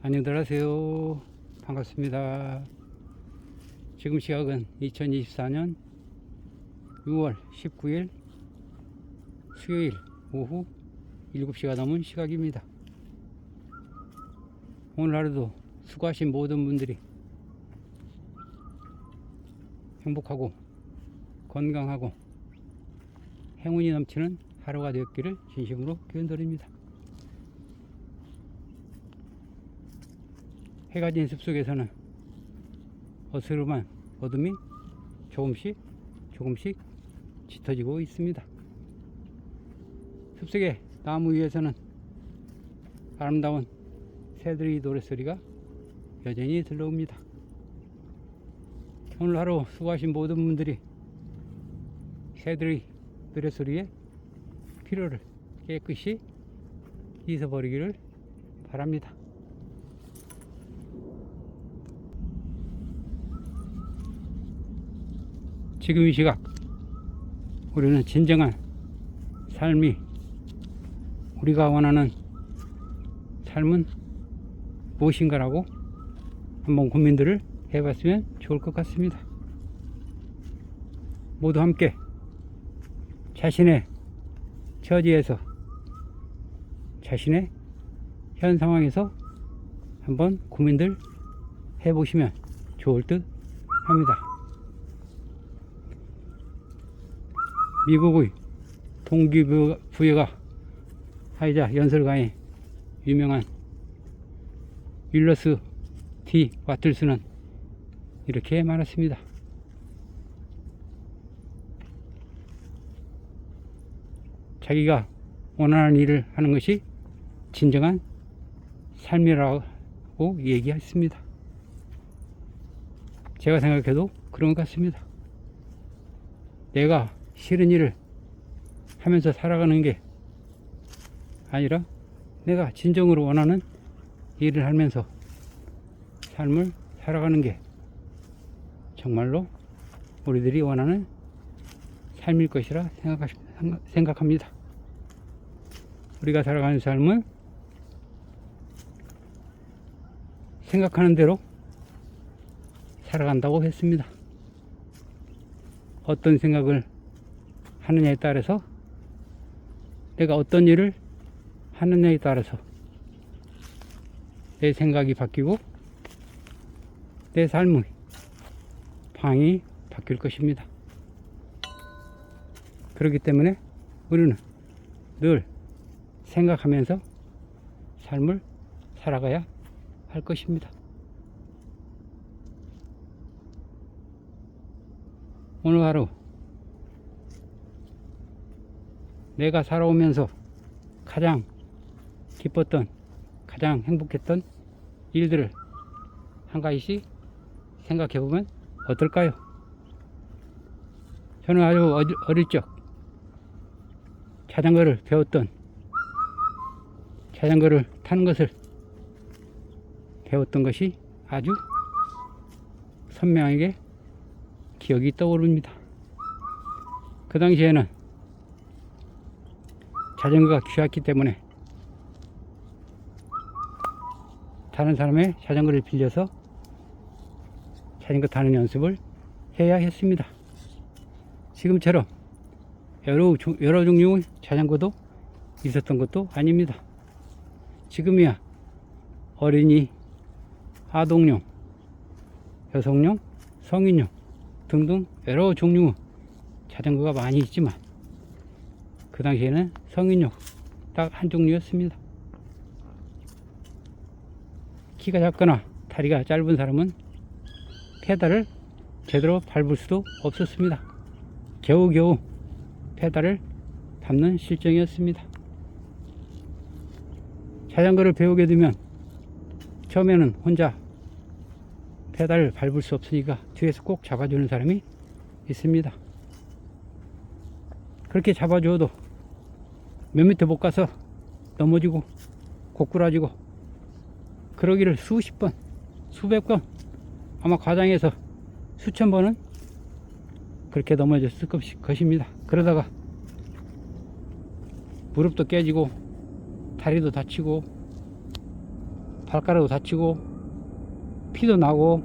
안녕들 하세요. 반갑습니다. 지금 시각은 2024년 6월 19일 수요일 오후 7시가 넘은 시각입니다. 오늘 하루도 수고하신 모든 분들이 행복하고 건강하고 행운이 넘치는 하루가 되었기를 진심으로 기원드립니다. 해가 진 숲속에서는 어스름한 어둠이 조금씩 짙어지고 있습니다. 숲속의 나무 위에서는 아름다운 새들의 노랫소리가 여전히 들려옵니다. 오늘 하루 수고하신 모든 분들이 새들의 노랫소리에 피로를 깨끗이 잊어버리기를 바랍니다. 지금 이 시각 우리는 진정한 삶이 우리가 원하는 삶은 무엇인가라고 한번 고민들을 해봤으면 좋을 것 같습니다. 모두 함께 자신의 처지에서 자신의 현 상황에서 한번 고민들 해보시면 좋을 듯 합니다. 미국의 동기부여가 화이자 연설가의 유명한 윌러스 D 와틀스는 이렇게 말했습니다. 자기가 원하는 일을 하는 것이 진정한 삶이라고 얘기했습니다. 제가 생각해도 그런 것 같습니다. 내가 싫은 일을 하면서 살아가는 게 아니라 내가 진정으로 원하는 일을 하면서 삶을 살아가는 게 정말로 우리들이 원하는 삶일 것이라 생각합니다. 우리가 살아가는 삶은 생각하는 대로 살아간다고 했습니다. 어떤 생각을 하느냐에 따라서 내가 어떤 일을 하느냐에 따라서 내 생각이 바뀌고 내 삶의 방이 바뀔 것입니다. 그렇기 때문에 우리는 늘 생각하면서 삶을 살아가야 할 것입니다. 오늘 하루 내가 살아오면서 가장 기뻤던, 가장 행복했던 일들을 한 가지씩 생각해 보면 어떨까요? 저는 아주 어릴 적 자전거를 배웠던, 자전거를 타는 것을 배웠던 것이 아주 선명하게 기억이 떠오릅니다. 그 당시에는 자전거가 귀했기 때문에 다른 사람의 자전거를 빌려서 자전거 타는 연습을 해야 했습니다. 지금처럼 여러 종류의 자전거도 있었던 것도 아닙니다. 지금이야 어린이, 아동용, 여성용, 성인용 등등 여러 종류의 자전거가 많이 있지만 그 당시에는 성인용 딱 한 종류였습니다. 키가 작거나 다리가 짧은 사람은 페달을 제대로 밟을 수도 없었습니다. 겨우겨우 페달을 밟는 실정이었습니다. 자전거를 배우게 되면 처음에는 혼자 페달을 밟을 수 없으니까 뒤에서 꼭 잡아주는 사람이 있습니다. 그렇게 잡아줘도 몇 미터 못 가서 넘어지고 고꾸라지고 그러기를 수십 번, 수백 번, 아마 과장해서 수천 번은 그렇게 넘어졌을 것입니다. 그러다가 무릎도 깨지고 다리도 다치고 발가락도 다치고 피도 나고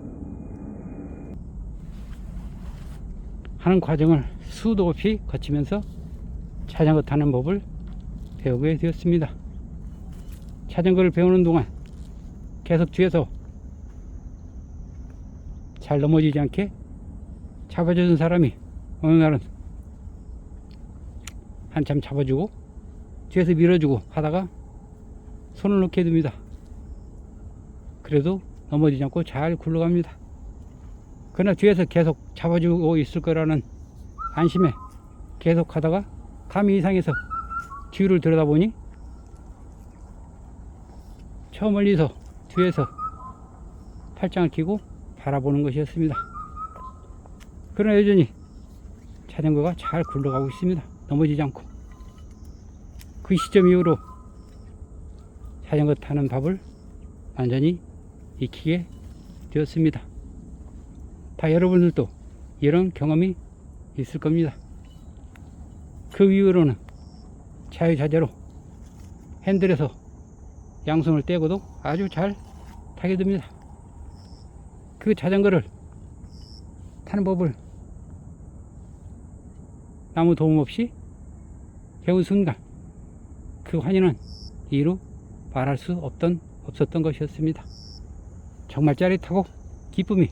하는 과정을 수도 없이 거치면서 자전거 타는 법을 배우게 되었습니다. 자전거를 배우는 동안 계속 뒤에서 잘 넘어지지 않게 잡아주는 사람이 어느 날은 한참 잡아주고 뒤에서 밀어주고 하다가 손을 놓게 됩니다. 그래도 넘어지지 않고 잘 굴러갑니다. 그러나 뒤에서 계속 잡아주고 있을 거라는 안심에 계속 하다가 감이 이상해서 뒤를 들여다보니 저 멀리서 뒤에서 팔짱을 끼고 바라보는 것이었습니다. 그러나 여전히 자전거가 잘 굴러가고 있습니다. 넘어지지 않고. 그 시점 이후로 자전거 타는 법을 완전히 익히게 되었습니다. 다 여러분들도 이런 경험이 있을 겁니다. 그 이후로는 자유자재로 핸들에서 양손을 떼고도 아주 잘 타게 됩니다. 그 자전거를 타는 법을 아무 도움 없이 배운 순간 그 환희는 이루 말할 수 없었던 것이었습니다. 정말 짜릿하고 기쁨이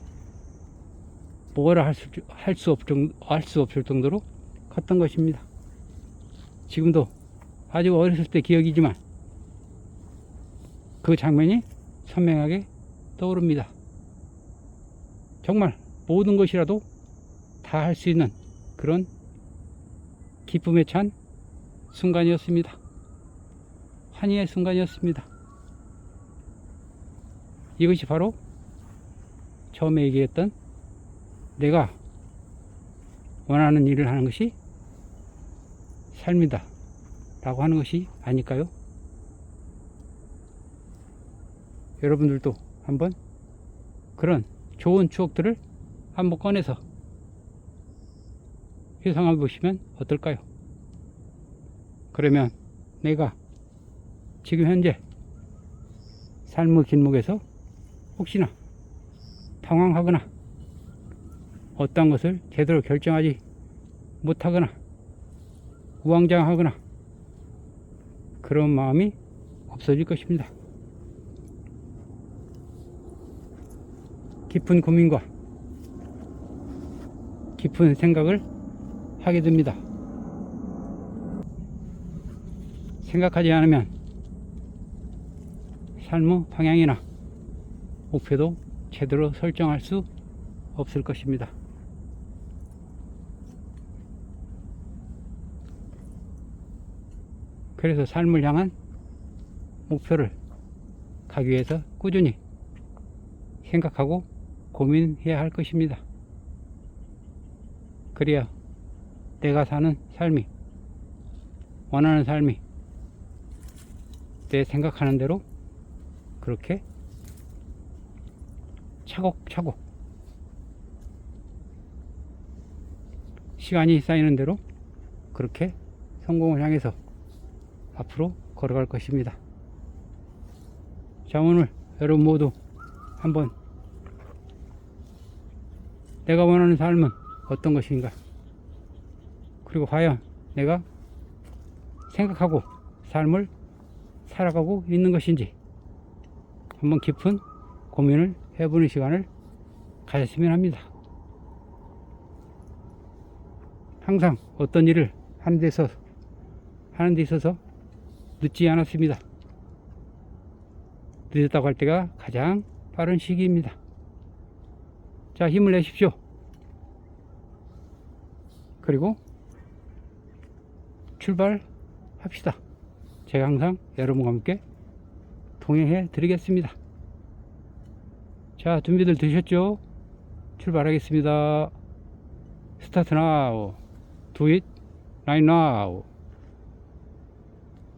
뭐라 할 수 없을 정도로 컸던 것입니다. 지금도 아주 어렸을 때 기억이지만 그 장면이 선명하게 떠오릅니다. 정말 모든 것이라도 다 할 수 있는 그런 기쁨에 찬 순간이었습니다. 환희의 순간이었습니다. 이것이 바로 처음에 얘기했던 내가 원하는 일을 하는 것이 삶이다 라고 하는 것이 아닐까요? 여러분들도 한번 그런 좋은 추억들을 한번 꺼내서 회상해 보시면 어떨까요? 그러면 내가 지금 현재 삶의 길목에서 혹시나 당황하거나 어떤 것을 제대로 결정하지 못하거나 우왕좌왕하거나 그런 마음이 없어질 것입니다. 깊은 고민과 깊은 생각을 하게 됩니다. 생각하지 않으면 삶의 방향이나 목표도 제대로 설정할 수 없을 것입니다. 그래서 삶을 향한 목표를 가기 위해서 꾸준히 생각하고 고민해야 할 것입니다. 그래야 내가 사는 삶이, 원하는 삶이 내 생각하는 대로 그렇게 차곡차곡 시간이 쌓이는 대로 그렇게 성공을 향해서 앞으로 걸어갈 것입니다. 자, 오늘 여러분 모두 한번 내가 원하는 삶은 어떤 것인가, 그리고 과연 내가 생각하고 삶을 살아가고 있는 것인지 한번 깊은 고민을 해보는 시간을 가졌으면 합니다. 항상 어떤 일을 하는 데 있어서 늦지 않았습니다. 늦었다고 할 때가 가장 빠른 시기입니다. 자, 힘을 내십시오. 그리고 출발합시다. 제가 항상 여러분과 함께 동행해 드리겠습니다. 자, 준비들 되셨죠? 출발하겠습니다. 스타트 나우. Do it right now.